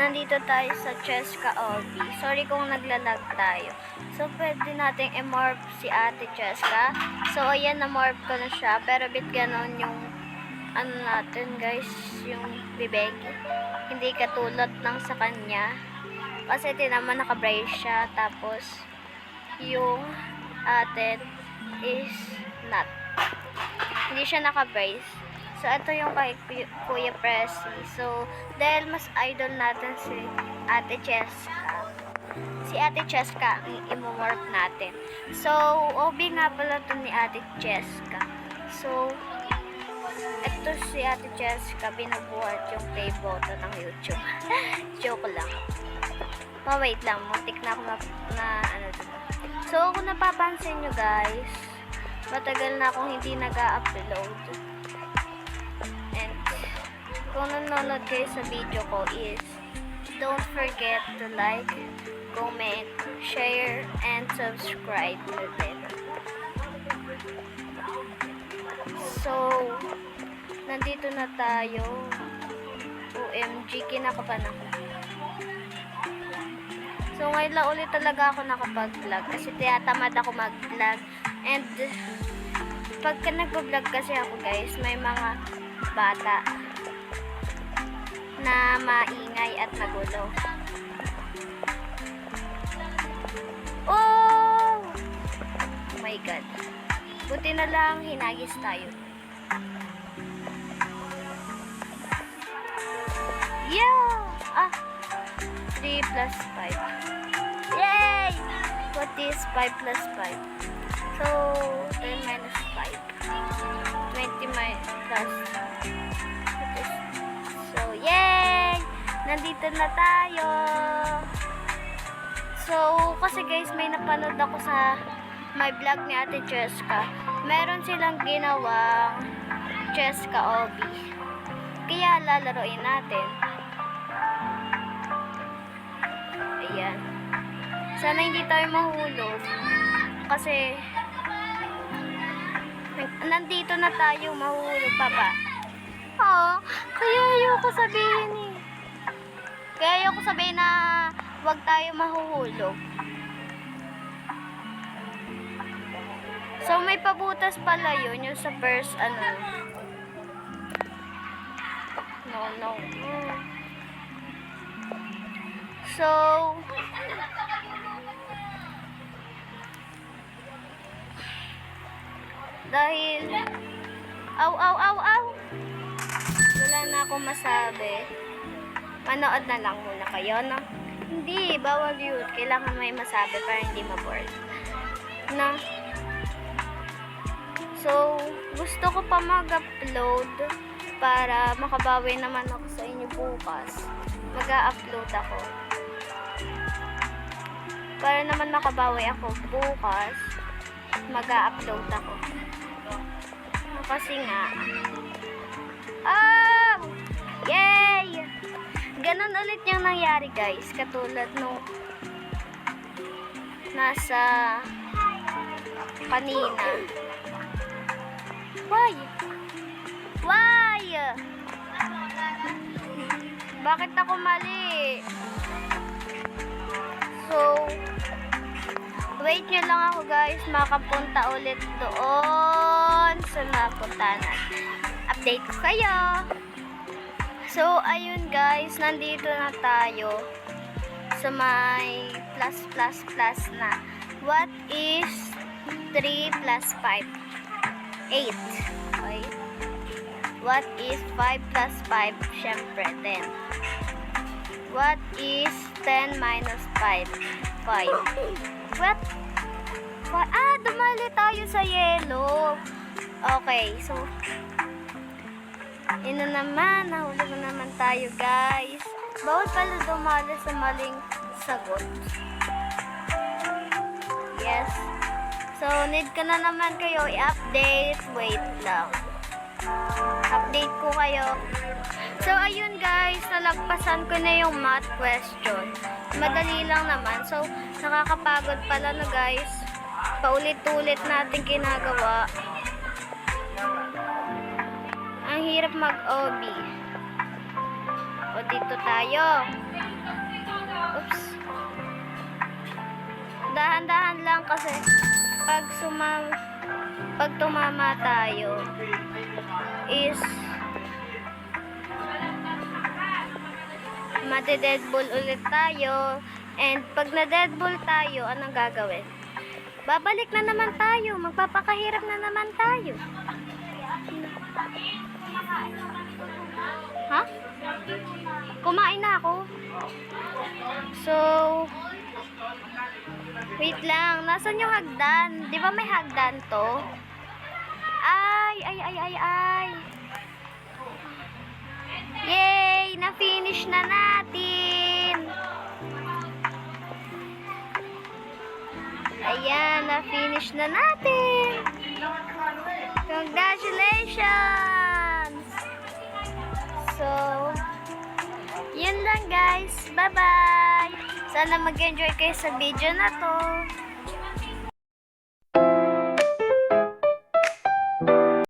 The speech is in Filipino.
nandito tayo sa Cheska OB. Sorry kung naglalag tayo. So, pwede nating i-morph si Ate Cheska. So, ayan, na-morph ko na siya. Pero bit ganon yung, ano natin guys, yung bibig. Hindi katulad ng sa kanya. Kasi tinaman naka-brace siya. Tapos, yung atin is not. Hindi siya naka-brace. So, ito yung kay Kuya Pressy. So, dahil mas idol natin si Ate Cheska. Si Ate Cheska ang i-morph natin. So, OB nga pala ito ni Ate Cheska. So, ito si Ate Cheska, binubuhat yung play button ng YouTube. Joke lang. Wait lang, muntik na ako na ano dito. So, kung napapansin nyo guys, matagal na akong hindi nag-upload. And kung nanonood kayo sa video ko is don't forget to like, comment, share, and subscribe to it. So, nandito na tayo. OMG, kinakapan ako. So, ngayon lang ulit talaga ako nakapag-vlog kasi tiyatamad ako mag-vlog. And pagka nag-vlog kasi ako guys, may mga bata na maingay at magulo. Oh my god. Buti na lang hinagis tayo. Yeah! 3 plus 5. Yay! What is 5 plus 5? So, 10 minus 5. 20 plus. So, yay! Nandito na tayo. So, kasi guys, may napanood ako sa my vlog ni Ate Cheska. Meron silang ginawang Cheska OB. Kaya lalaroin natin. Ayan. Sana hindi tayo mahulog. Kasi nandito na tayo, mahuhulog pa ba? Kaya ayoko sabihin eh. Kaya ayoko sabihin na wag tayo mahuhulog. So may pabutas pala yun, yung sa first ano. No. So dahil aw wala na akong masabi, manood na lang muna kayo, no? Hindi, bawal yun, kailangan may masabi para hindi ma-bored na. So gusto ko pa mag-upload para makabawi naman ako sa inyo bukas. Mag-upload ako para naman makabawi ako bukas. Mag-upload ako kasi nga yay! Ganon ulit yung nangyari guys, katulad nung nasa kanina. Why? Bakit ako mali? So wait nyo lang ako guys, makapunta ulit doon sa napunta natin. Update ko kayo. So ayun guys, nandito na tayo sa may plus na. What is 3 plus 5? 8. Okay. What is 5 plus 5? Syempre 10. What is 10 minus 5? 5. What? Dumali tayo sa yellow. Okay, so nahulog na naman tayo guys. Bawal pala dumali sa maling sagot. Yes. So, need ka na naman kayo i-update. Wait lang. Update ko kayo. So, ayun guys, nalagpasan ko na yung math question. Madali lang naman. So, nakakapagod pala na guys. Paulit-ulit natin ginagawa. Ang hirap mag-OB. O, dito tayo. Oops. Dahan-dahan lang kasi pag tumama tayo is made-deadball ulit tayo. And pag na-deadball tayo, anong gagawin? Babalik na naman tayo. Magpapakahirap na naman tayo. Ha? Kumain na ako. So, wait lang. Nasaan yung hagdan? Di ba may hagdan to? Ay. Yay! Na-finish na natin. Ayan, na-finish na natin. Congratulations! So, yun lang guys. Bye-bye! Sana mag-enjoy kayo sa video na to.